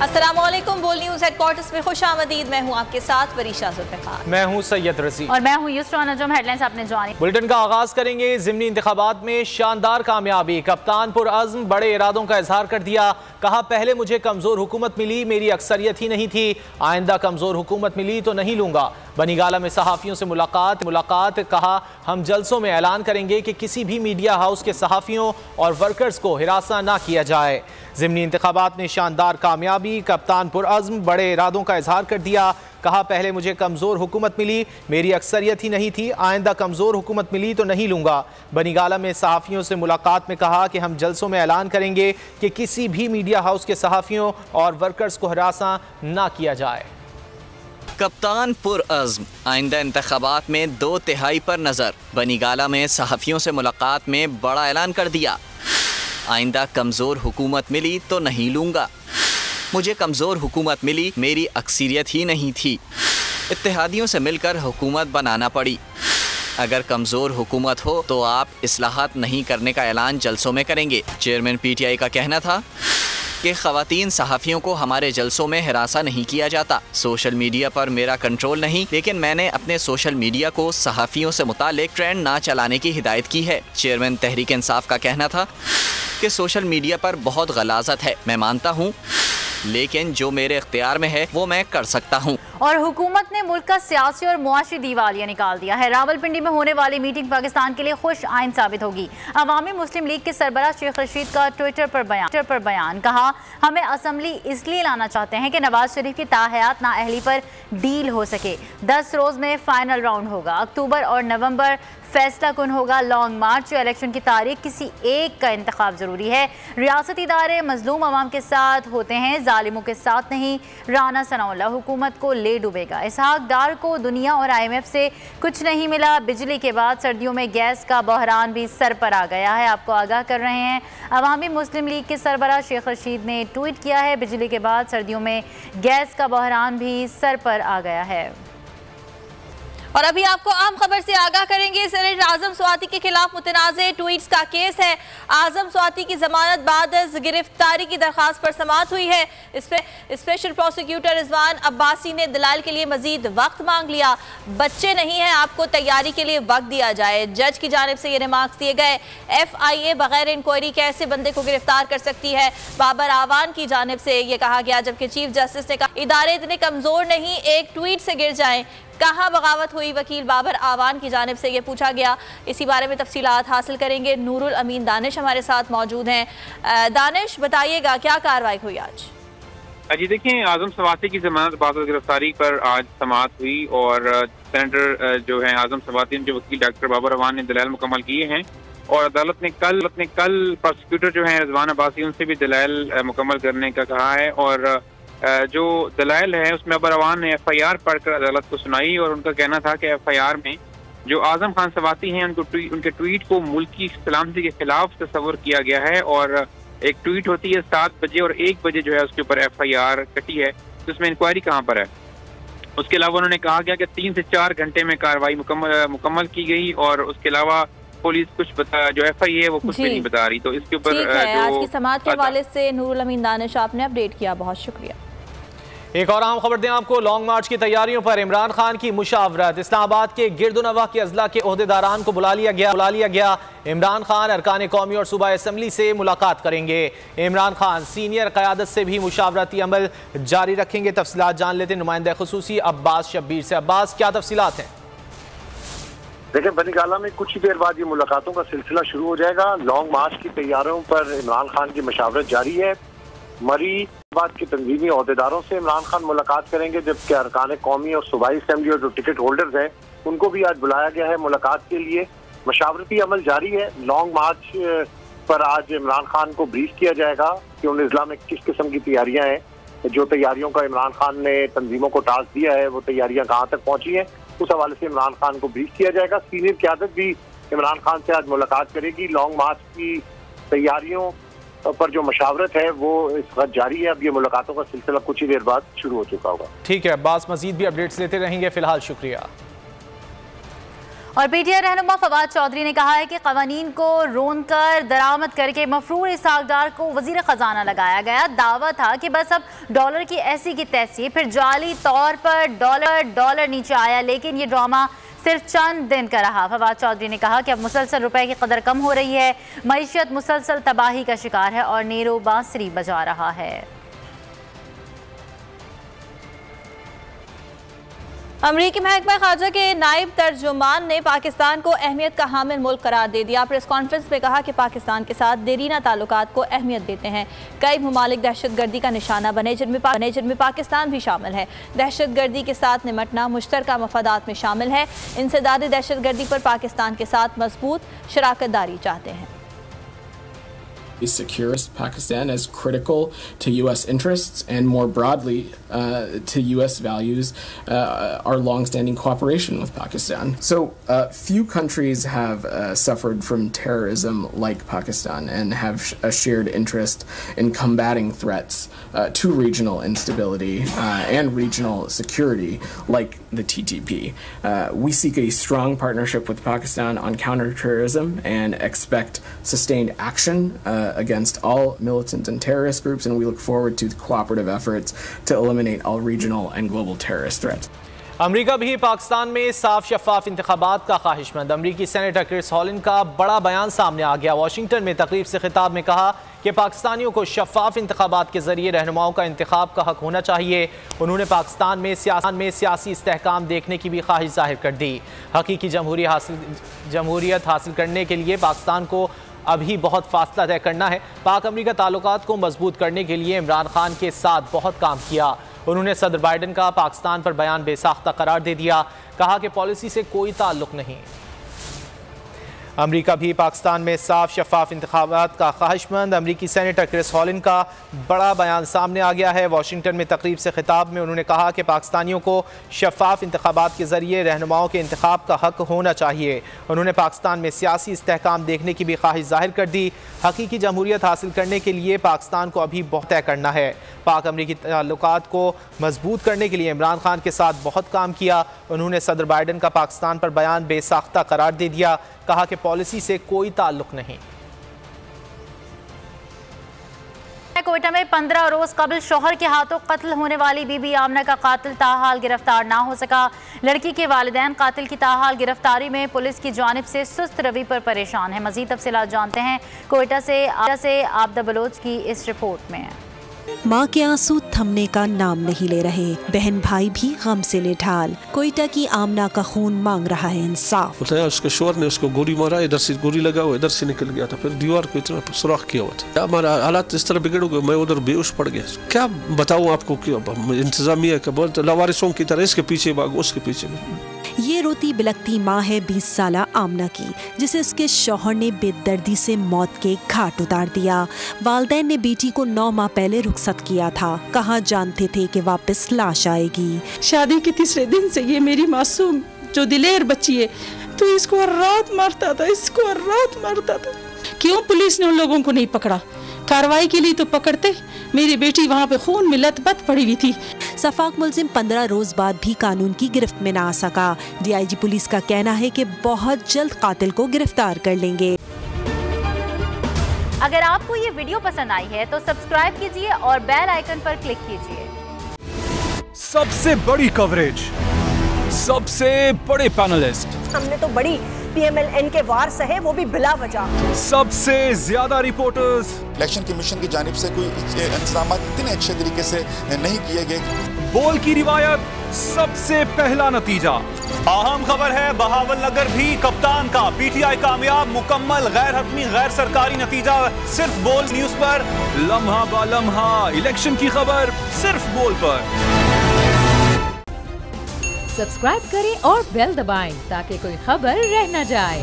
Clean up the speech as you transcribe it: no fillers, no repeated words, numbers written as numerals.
अस्सलामुअलैकुम, बोल news headquarters में खुश आमदीद। मैं हूँ आपके साथ वरीशा जुल्फ़िकार। मैं हूँ सैयद रज़ी और मैं हूँ युस्रा नजम। हेडलाइंस आपने जानी। बुलेटिन का आगाज करेंगे। ज़िमनी इंतखाबात में शानदार कामयाबी, कप्तान पुरअज़्म बड़े इरादों का इजहार कर दिया। कहा पहले मुझे कमजोर हुकूमत मिली, मेरी अक्सरियत ही नहीं थी, आइंदा कमजोर हुकूमत मिली तो नहीं लूंगा। बनीगाला में सहाफ़ियों से मुलाकात कहा हम जलसों में ऐलान करेंगे कि किसी भी मीडिया हाउस के सहाफ़ियों और वर्कर्स को हिरासा ना किया जाए। ज़िमनी इंतखाबात में शानदार कामयाबी, कप्तान पुरअज़्म बड़े इरादों का इजहार कर दिया। कहा पहले मुझे कमज़ोर हुकूमत मिली, मेरी अक्सरियत ही नहीं थी, आइंदा कमज़ोर हुकूमत मिली तो नहीं लूँगा। बनीगाला में सहाफ़ियों से मुलाकात में कहा कि हम जलसों में ऐलान करेंगे कि किसी भी मीडिया हाउस के सहाफ़ियों और वर्कर्स को हिरासा ना किया जाए। कप्तान पुरअज़्म आइंदा इंतखाबात में 2/3 पर नज़र। बनीगाला में सहाफ़ियों से मुलाकात में बड़ा ऐलान कर दिया। आइंदा कमज़ोर हुकूमत मिली तो नहीं लूँगा। मुझे कमज़ोर हुकूमत मिली, मेरी अक्सरियत ही नहीं थी, इत्तेहादियों से मिलकर हुकूमत बनाना पड़ी। अगर कमज़ोर हुकूमत हो तो आप इस्लाहात नहीं करने का ऐलान जलसों में करेंगे। चेयरमैन PTI का कहना था कि ख़वातीन सहाफ़ियों को हमारे जलसों में हिरासा नहीं किया जाता। सोशल मीडिया पर मेरा कंट्रोल नहीं, लेकिन मैंने अपने सोशल मीडिया को सहाफ़ियों से मुतालिक ट्रेंड ना चलाने की हिदायत की है। चेयरमैन तहरीक इंसाफ का कहना था कि सोशल मीडिया पर बहुत गलाज़त है, मैं मानता हूँ, लेकिन जो मेरे इख्तियार में है वो मैं कर सकता हूँ। और हुकूमत ने मुल्क का सियासी और मुआशी दिवालिया निकाल दिया है। रावलपिंडी में होने वाली मीटिंग पाकिस्तान के लिए खुश आइन साबित होगी। अवामी मुस्लिम लीग के सरबराह शेख रशीद का ट्विटर पर बयान कहा हमें असम्बली इसलिए लाना चाहते हैं कि नवाज शरीफ की ताहयात नाअहली पर डील हो सके। 10 रोज में फाइनल राउंड होगा। अक्टूबर और नवंबर फैसला कुन होगा। लॉन्ग मार्च इलेक्शन की तारीख किसी एक का इंतखाब जरूरी है। रियासती इदारे मजलूम अवाम के साथ होते हैं, जालिमों के साथ नहीं। राना सनाउल्लाह हुकूमत को ले डूबेगा। इसहाक डार को दुनिया और IMF से कुछ नहीं मिला। बिजली के बाद सर्दियों में गैस का बहरान भी सर पर आ गया है। आपको आगाह कर रहे हैं। अवामी मुस्लिम लीग के सरबराह शेख रशीद ने ट्वीट किया है बिजली के बाद सर्दियों में गैस का बहरान भी सर पर आ गया है। और अभी आपको अहम खबर से आगाह करेंगे। सेनेटर आजम स्वाति के खिलाफ मुतनाज़े ट्वीट्स का केस है। आजम स्वाति की जमानत बाद गिरफ्तारी की दरख्वास्त पर समाअत हुई है। इस पर स्पेशल प्रोसिक्यूटर रिजवान अब्बासी ने दलाल के लिए मजीद वक्त मांग लिया। बच्चे नहीं हैं, आपको तैयारी के लिए वक्त दिया जाए। जज की जानिब से ये रिमार्क्स दिए गए। FIA बगैर इंक्वायरी कैसे बंदे को गिरफ्तार कर सकती है, बाबर आवान की जानिब से ये कहा गया। जबकि चीफ जस्टिस ने कहा इदारे इतने कमजोर नहीं एक ट्वीट से गिर जाएं। कहाँ बगावत हुई, वकील बाबर आवान की जानिब से ये पूछा गया। इसी बारे में तफसीलात हासिल करेंगे। नूरुल अमीन दानिश हमारे साथ मौजूद हैं। दानिश बताइएगा क्या कार्रवाई हुई आज? जी देखिए, आजम स्वाति की जमानत बाद गिरफ्तारी पर आज समाअत हुई और सेनेटर जो है आजम स्वाति के वकील डॉक्टर बाबर आवान ने दलाइल मुकम्मल किए हैं और अदालत ने कल प्रोसिक्यूटर जो है रिजवान अब्बासी उनसे भी दलाइल मुकम्मल करने का कहा है। और जो दलाइल है उसमें बाबर आवान ने FIR पढ़कर अदालत को सुनाई और उनका कहना था कि FIR में जो आजम खान सवाती हैं उनके ट्वीट को मुल्की सलामती के खिलाफ तस्वर किया गया है। और एक ट्वीट होती है 7 बजे और 1 बजे जो है उसके ऊपर FIR कटी है, तो उसमें इंक्वायरी कहाँ पर है। उसके अलावा उन्होंने कहा गया कि 3 से 4 घंटे में कार्रवाई मुकम्मल की गई और उसके अलावा पुलिस कुछ जो FIA है वो कुछ भी नहीं बता रही। तो इसके ऊपर आज की समाअत के हवाले से नूरुल अमीन दानिश आपने अपडेट किया, बहुत शुक्रिया। एक और अहम खबर दें आपको। लॉन्ग मार्च की तैयारियों पर इमरान खान की मुशावरत। इस्लामाबाद के गिरदुनवा के अजला के ओहदेदारान को बुला लिया गया। इमरान खान अरकान कौमी और सूबा असम्बली से मुलाकात करेंगे। इमरान खान सीनियर क़यादत से भी मुशावरती अमल जारी रखेंगे। तफसीलात जान लेते नुमाइंदा खुसूसी अब्बास शब्बीर से। अब्बास, क्या तफसीलात हैं? देखिए, बनीगाला में कुछ ही देर बाद ये मुलाकातों का सिलसिला शुरू हो जाएगा। लॉन्ग मार्च की तैयारियों पर इमरान खान की मुशावरत जारी है। मरीबाद के तंजीमी अहदेदारों से इमरान खान मुलाकात करेंगे, जबकि अरकान कौमी और सूबाई असम्बली और जो टिकट होल्डर्स हैं उनको भी आज बुलाया गया है मुलाकात के लिए। मशावरती अमल जारी है। लॉन्ग मार्च पर आज इमरान खान को ब्रीफ किया जाएगा कि उन अजला में किस किस्म की तैयारियां हैं। जो तैयारियों का इमरान खान ने तंजीमों को टास्क दिया है वो तैयारियां कहाँ तक पहुंची हैं, उस हवाले से इमरान खान को ब्रीफ किया जाएगा। सीनियर क़यादत भी इमरान खान से आज मुलाकात करेगी। लॉन्ग मार्च की तैयारियों पर जो मशावरत है वो इस वक्त जारी है। अब ये मुलाकातों का सिलसिला कुछ ही देर बाद शुरू हो चुका होगा। ठीक है अब्बास, मजीद भी अपडेट्स लेते रहेंगे। फिलहाल शुक्रिया। और पीटीआई रहनुमा फवाद चौधरी ने कहा है कि कवानीन को रोन कर दरामद करके मफरूर इसहाक डार को वजीर खजाना लगाया गया। दावा था कि बस अब डॉलर की ऐसी की तैसी, फिर जाली तौर पर डॉलर नीचे आया, लेकिन ये ड्रामा सिर्फ चंद दिन का रहा। फवाद चौधरी ने कहा कि अब मुसलसल रुपए की कदर कम हो रही है, मईशत मुसलसल तबाही का शिकार है और नेरो बांसुरी बजा रहा है। अमरीकी महकमा खारजा के नायब तर्जुमान ने पाकिस्तान को अहमियत का हामिल मुल्क करार दे दिया। प्रेस कॉन्फ्रेंस में कहा कि पाकिस्तान के साथ देरीना ताल्लुकात को अहमियत देते हैं। कई ममालिक दहशत गर्दी का निशाना बने जिनमें पाकिस्तान भी शामिल है। दहशत गर्दी के साथ निमटना मुश्तरका मफादात में शामिल है। इंसदादी दहशत गर्दी पर पाकिस्तान के साथ मजबूत शराकत दारी चाहते हैं। secures Pakistan as critical to U.S. interests and more broadly to U.S. values our long-standing cooperation with Pakistan. So few countries have suffered from terrorism like Pakistan and have a shared interest in combating threats to regional instability and regional security like the TTP. We seek a strong partnership with Pakistan on counterterrorism and expect sustained action against all militant and terrorist groups, and we look forward to cooperative efforts to eliminate all regional and global terrorist threats. अमरीका भी पाकिस्तान में साफ शफाफ इंतखाबात का ख्वाहिशमंद। अमरीकी senator Chris हॉलिन का बड़ा बयान सामने आ गया। वाशिंगटन में तकरीब से खिताब में कहा कि पाकिस्तानियों को शफाफ इंतखाबात के जरिए रहनुमाओं का इंतखाब का हक होना चाहिए। उन्होंने पाकिस्तान में सियासी इस्तेहकाम देखने की भी ख्वाहिश जाहिर कर दी। हकीकी जमहूरियत हासिल करने के लिए पाकिस्तान को अभी बहुत फासला तय करना है। पाक अमरीका ताल्लुकात को मजबूत करने के लिए इमरान खान के साथ बहुत काम किया। उन्होंने सदर बाइडन का पाकिस्तान पर बयान बेसाख्ता करार दे दिया। कहा कि पॉलिसी से कोई ताल्लुक नहीं। अमरीका भी पाकिस्तान में साफ शफाफ इंतखाबात का ख्वाहिशमंद। अमरीकी सेनेटर क्रिस हॉलिन का बड़ा बयान सामने आ गया है। वाशिंगटन में तकरीब से खिताब में उन्होंने कहा कि पाकिस्तानियों को शफाफ इंतखाबात के जरिए रहनुमाओं के इंतखाब का हक होना चाहिए। उन्होंने पाकिस्तान में सियासी इस्तेहकाम देखने की भी ख्वाहिश जाहिर कर दी। हकीकी जमहूरियत हासिल करने के लिए पाकिस्तान को अभी बहुत तय करना है। पाक अमरीकी ताल्लुकात को मजबूत करने के लिए इमरान खान के साथ बहुत काम किया। उन्होंने सदर बाइडन का पाकिस्तान पर बयान बेसाख्ता करार दे दिया। कहा कि पॉलिसी से कोई ताल्लुक नहीं। कोयटा में 15 रोज कबल शोहर के हाथों कत्ल होने वाली बीबी आमना का कातिल ताहाल गिरफ्तार ना हो सका। लड़की के वालिदैन कातिल की ताहाल गिरफ्तारी में पुलिस की जानिब से सुस्त रवि पर परेशान है। मजीद तफसीलात जानते हैं कोयटा से आबदा बलोच की इस रिपोर्ट में। माँ के आंसू थमने का नाम नहीं ले रहे, बहन भाई भी गम से निढाल। कोयटा की आमना का खून मांग रहा है इंसाफ। बताया उसके शोहर ने उसको गोली मारा, इधर से गोली लगा हुआ, इधर से निकल गया था, फिर दीवार को इतना सुराख किया हुआ था। हमारा हालात इस तरह बिगड़ गए, मैं उधर बेहोश पड़ गया। क्या बताऊँ आपको कि इंतजामिया का बहुत लवारिसों की तरह इसके पीछे भाग उसके पीछे। ये रोती बिलकती माँ है 20 साला आमना की, जिसे उसके शौहर ने बेदर्दी से मौत के घाट उतार दिया। वालिदैन ने बेटी को 9 माह पहले रुखसत किया था। कहाँ जानते थे कि वापस लाश आएगी। शादी के तीसरे दिन से ये मेरी मासूम जो दिलेर बच्ची है, तो इसको हर रात मारता था। क्यों पुलिस ने उन लोगों को नहीं पकड़ा? कार्रवाई के लिए तो पकड़ते। मेरी बेटी वहाँ पे खून में लथपथ पड़ी हुई थी। सफाक मुलजिम 15 रोज बाद भी कानून की गिरफ्त में ना आ सका। DIG पुलिस का कहना है कि बहुत जल्द कातिल को गिरफ्तार कर लेंगे। अगर आपको ये वीडियो पसंद आई है तो सब्सक्राइब कीजिए और बेल आइकन पर क्लिक कीजिए। सबसे बड़ी कवरेज, सबसे बड़े पैनलिस्ट, हमने तो बड़ी PMLN के वार सहे, वो भी बिला वजह। सबसे ज्यादा रिपोर्टर्स। इलेक्शन कमीशन की जानिब से कोई इंतजाम इतने अच्छे तरीके से नहीं किए गए। बोल की रिवायत, सबसे पहला नतीजा। अहम खबर है बहावलनगर भी कप्तान का PTI कामयाब, मुकम्मल गैर हतमी गैर सरकारी नतीजा सिर्फ बोल न्यूज पर। लम्हा बा लम्हा इलेक्शन की खबर सिर्फ बोल पर। सब्सक्राइब करें और बेल दबाएं ताकि कोई खबर रह न जाए।